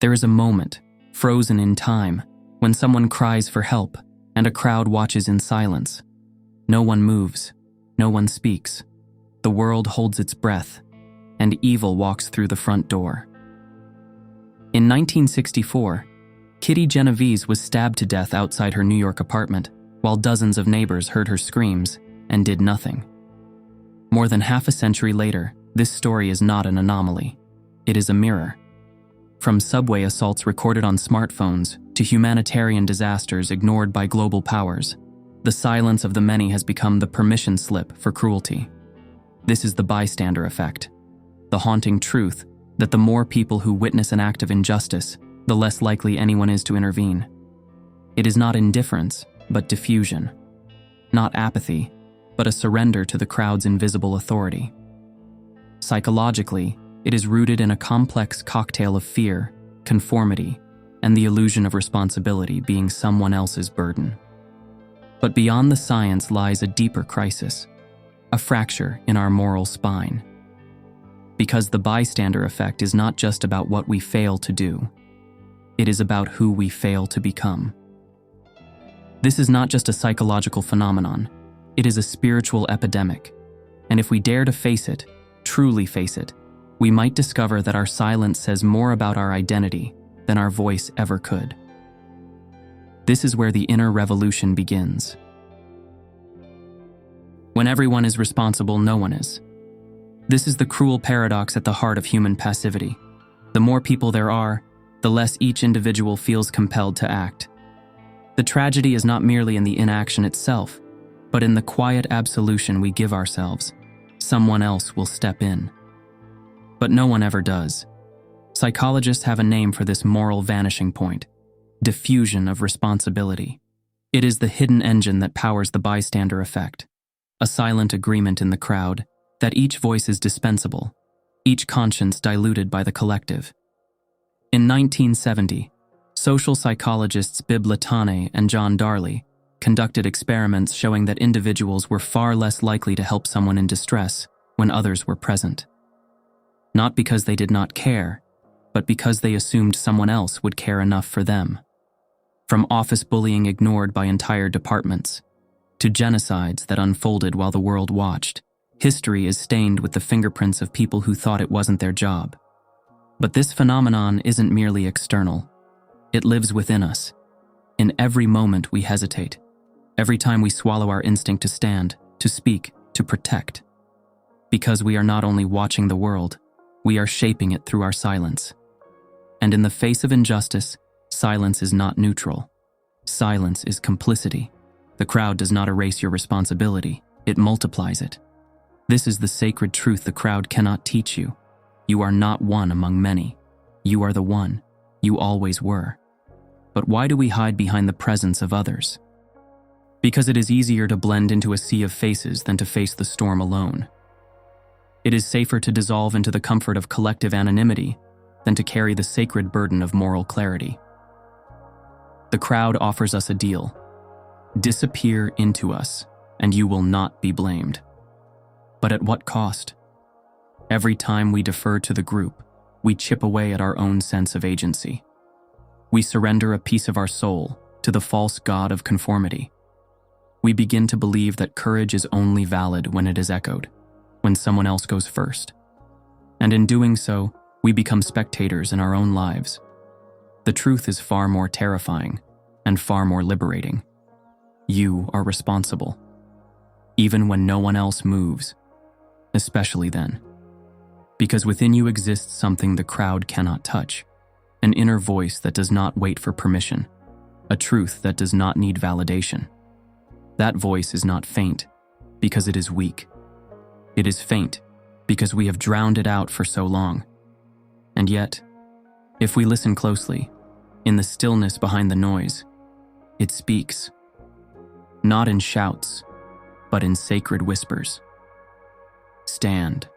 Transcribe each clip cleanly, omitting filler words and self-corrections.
There is a moment, frozen in time, when someone cries for help and a crowd watches in silence. No one moves, no one speaks. The world holds its breath, and evil walks through the front door. In 1964, Kitty Genovese was stabbed to death outside her New York apartment, while dozens of neighbors heard her screams and did nothing. More than half a century later, this story is not an anomaly. It is a mirror. From subway assaults recorded on smartphones to humanitarian disasters ignored by global powers, the silence of the many has become the permission slip for cruelty. This is the bystander effect, the haunting truth that the more people who witness an act of injustice, the less likely anyone is to intervene. It is not indifference, but diffusion. Not apathy, but a surrender to the crowd's invisible authority. Psychologically, it is rooted in a complex cocktail of fear, conformity, and the illusion of responsibility being someone else's burden. But beyond the science lies a deeper crisis, a fracture in our moral spine. Because the bystander effect is not just about what we fail to do, it is about who we fail to become. This is not just a psychological phenomenon, it is a spiritual epidemic, and if we dare to face it, truly face it, we might discover that our silence says more about our identity than our voice ever could. This is where the inner revolution begins. When everyone is responsible, no one is. This is the cruel paradox at the heart of human passivity. The more people there are, the less each individual feels compelled to act. The tragedy is not merely in the inaction itself, but in the quiet absolution we give ourselves. Someone else will step in. But no one ever does. Psychologists have a name for this moral vanishing point: diffusion of responsibility. It is the hidden engine that powers the bystander effect, a silent agreement in the crowd that each voice is dispensable, each conscience diluted by the collective. In 1970, social psychologists Bibb Latané and John Darley conducted experiments showing that individuals were far less likely to help someone in distress when others were present. Not because they did not care, but because they assumed someone else would care enough for them. From office bullying ignored by entire departments, to genocides that unfolded while the world watched, history is stained with the fingerprints of people who thought it wasn't their job. But this phenomenon isn't merely external. It lives within us. In every moment we hesitate, every time we swallow our instinct to stand, to speak, to protect. Because we are not only watching the world, we are shaping it through our silence. And in the face of injustice, silence is not neutral. Silence is complicity. The crowd does not erase your responsibility, it multiplies it. This is the sacred truth the crowd cannot teach you. You are not one among many. You are the one. You always were. But why do we hide behind the presence of others? Because it is easier to blend into a sea of faces than to face the storm alone. It is safer to dissolve into the comfort of collective anonymity than to carry the sacred burden of moral clarity. The crowd offers us a deal. Disappear into us, and you will not be blamed. But at what cost? Every time we defer to the group, we chip away at our own sense of agency. We surrender a piece of our soul to the false god of conformity. We begin to believe that courage is only valid when it is echoed, when someone else goes first. And in doing so, we become spectators in our own lives. The truth is far more terrifying and far more liberating. You are responsible, even when no one else moves, especially then. Because within you exists something the crowd cannot touch, an inner voice that does not wait for permission, a truth that does not need validation. That voice is not faint because it is weak. It is faint because we have drowned it out for so long. And yet, if we listen closely, in the stillness behind the noise, it speaks. Not in shouts, but in sacred whispers. Stand.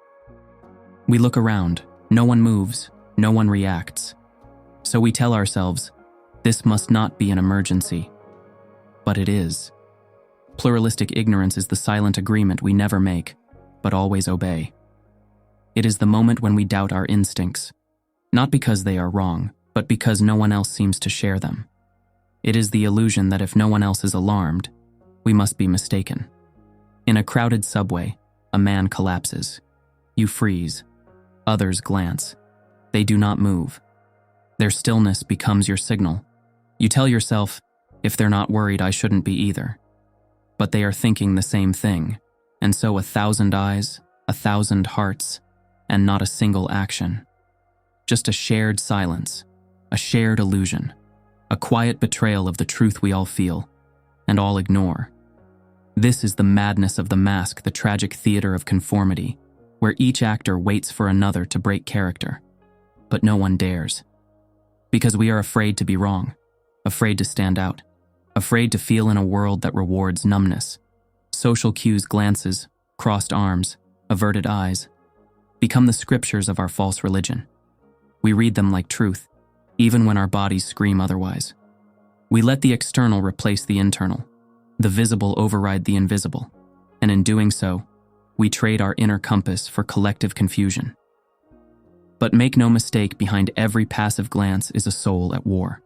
We look around. No one moves. No one reacts. So we tell ourselves, this must not be an emergency. But it is. Pluralistic ignorance is the silent agreement we never make, but always obey. It is the moment when we doubt our instincts, not because they are wrong, but because no one else seems to share them. It is the illusion that if no one else is alarmed, we must be mistaken. In a crowded subway, a man collapses. You freeze. Others glance. They do not move. Their stillness becomes your signal. You tell yourself, if they're not worried, I shouldn't be either. But they are thinking the same thing, and so 1,000 eyes, 1,000 hearts, and not a single action. Just a shared silence, a shared illusion, a quiet betrayal of the truth we all feel, and all ignore. This is the madness of the mask, the tragic theater of conformity, where each actor waits for another to break character, but no one dares. Because we are afraid to be wrong, afraid to stand out, afraid to feel in a world that rewards numbness. Social cues, glances, crossed arms, averted eyes, become the scriptures of our false religion. We read them like truth, even when our bodies scream otherwise. We let the external replace the internal, the visible override the invisible, and in doing so, we trade our inner compass for collective confusion. But make no mistake, behind every passive glance is a soul at war.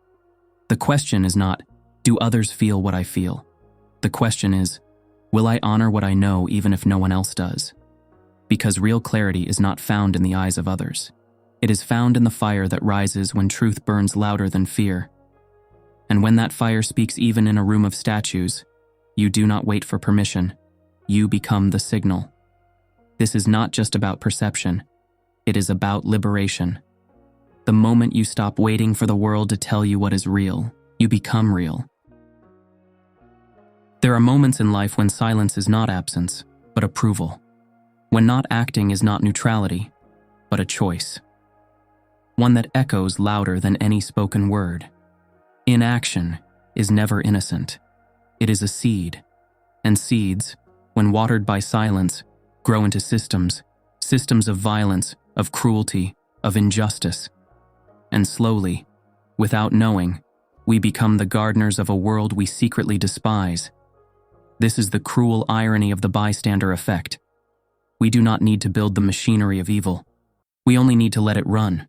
The question is not, do others feel what I feel? The question is, will I honor what I know even if no one else does? Because real clarity is not found in the eyes of others. It is found in the fire that rises when truth burns louder than fear. And when that fire speaks even in a room of statues, you do not wait for permission. You become the signal. This is not just about perception. It is about liberation. The moment you stop waiting for the world to tell you what is real, you become real. There are moments in life when silence is not absence, but approval. When not acting is not neutrality, but a choice. One that echoes louder than any spoken word. Inaction is never innocent. It is a seed. And seeds, when watered by silence, grow into systems of violence, of cruelty, of injustice. And slowly, without knowing, we become the gardeners of a world we secretly despise. This is the cruel irony of the bystander effect. We do not need to build the machinery of evil. We only need to let it run.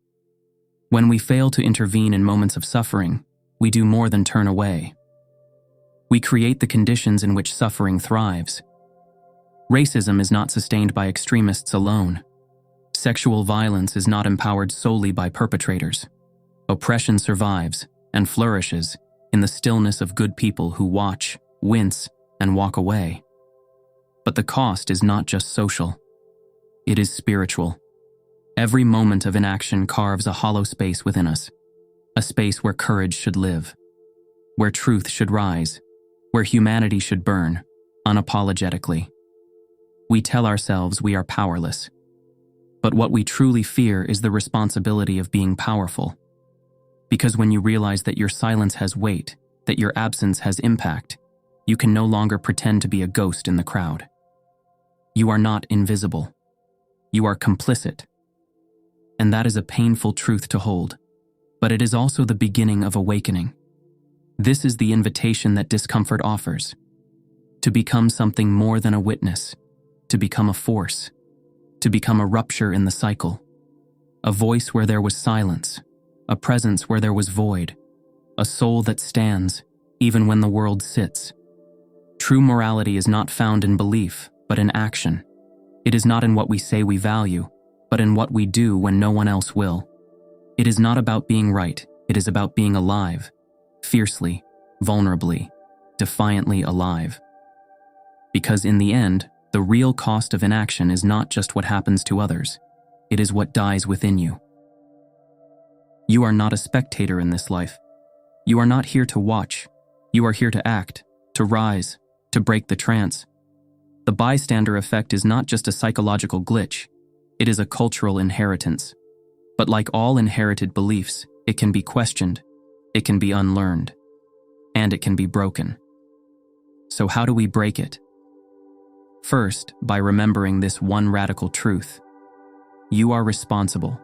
When we fail to intervene in moments of suffering, we do more than turn away. We create the conditions in which suffering thrives. Racism is not sustained by extremists alone. Sexual violence is not empowered solely by perpetrators. Oppression survives and flourishes in the stillness of good people who watch, wince, and walk away. But the cost is not just social. It is spiritual. Every moment of inaction carves a hollow space within us, a space where courage should live, where truth should rise, where humanity should burn, unapologetically. We tell ourselves we are powerless, but what we truly fear is the responsibility of being powerful. Because when you realize that your silence has weight, that your absence has impact, you can no longer pretend to be a ghost in the crowd. You are not invisible. You are complicit. And that is a painful truth to hold, but it is also the beginning of awakening. This is the invitation that discomfort offers, to become something more than a witness, to become a force, to become a rupture in the cycle, a voice where there was silence, a presence where there was void, a soul that stands even when the world sits. True morality is not found in belief, but in action. It is not in what we say we value, but in what we do when no one else will. It is not about being right, it is about being alive, fiercely, vulnerably, defiantly alive. Because in the end, the real cost of inaction is not just what happens to others, it is what dies within you. You are not a spectator in this life. You are not here to watch. You are here to act, to rise, to break the trance. The bystander effect is not just a psychological glitch, it is a cultural inheritance. But like all inherited beliefs, it can be questioned, it can be unlearned, and it can be broken. So how do we break it? First, by remembering this one radical truth. You are responsible,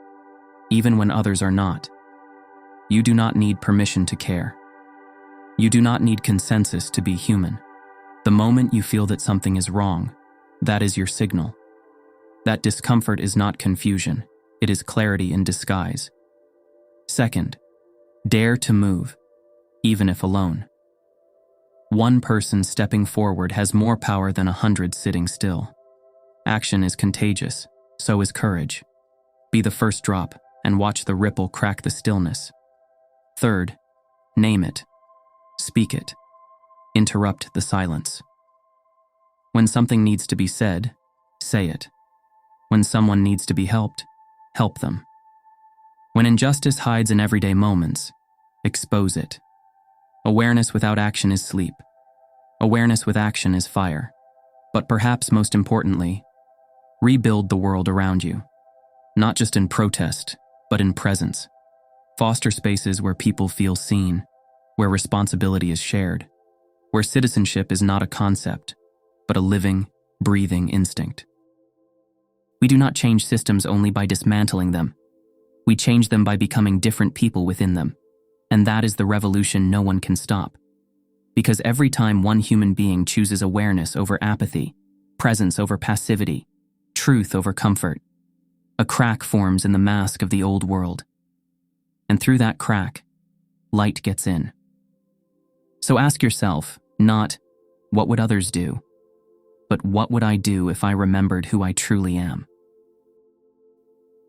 even when others are not. You do not need permission to care. You do not need consensus to be human. The moment you feel that something is wrong, that is your signal. That discomfort is not confusion, it is clarity in disguise. Second, Dare to move, even if alone. One person stepping forward has more power than 100 sitting still. Action is contagious, so is courage. Be the first drop and watch the ripple crack the stillness. Third, name it. Speak it. Interrupt the silence. When something needs to be said, say it. When someone needs to be helped, help them. When injustice hides in everyday moments, expose it. Awareness without action is sleep. Awareness with action is fire. But perhaps most importantly, rebuild the world around you. Not just in protest, but in presence. Foster spaces where people feel seen, where responsibility is shared, where citizenship is not a concept, but a living, breathing instinct. We do not change systems only by dismantling them. We change them by becoming different people within them. And that is the revolution no one can stop. Because every time one human being chooses awareness over apathy, presence over passivity, truth over comfort, a crack forms in the mask of the old world. And through that crack, light gets in. So ask yourself, not, what would others do? But what would I do if I remembered who I truly am?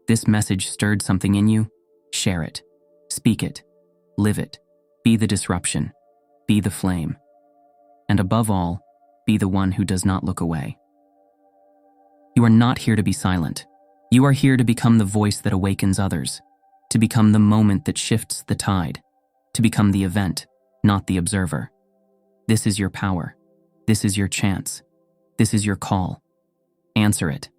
This message stirred something in you? Share it. Speak it. Live it. Be the disruption. Be the flame. And above all, be the one who does not look away. You are not here to be silent. You are here to become the voice that awakens others, to become the moment that shifts the tide, to become the event, not the observer. This is your power. This is your chance. This is your call. Answer it.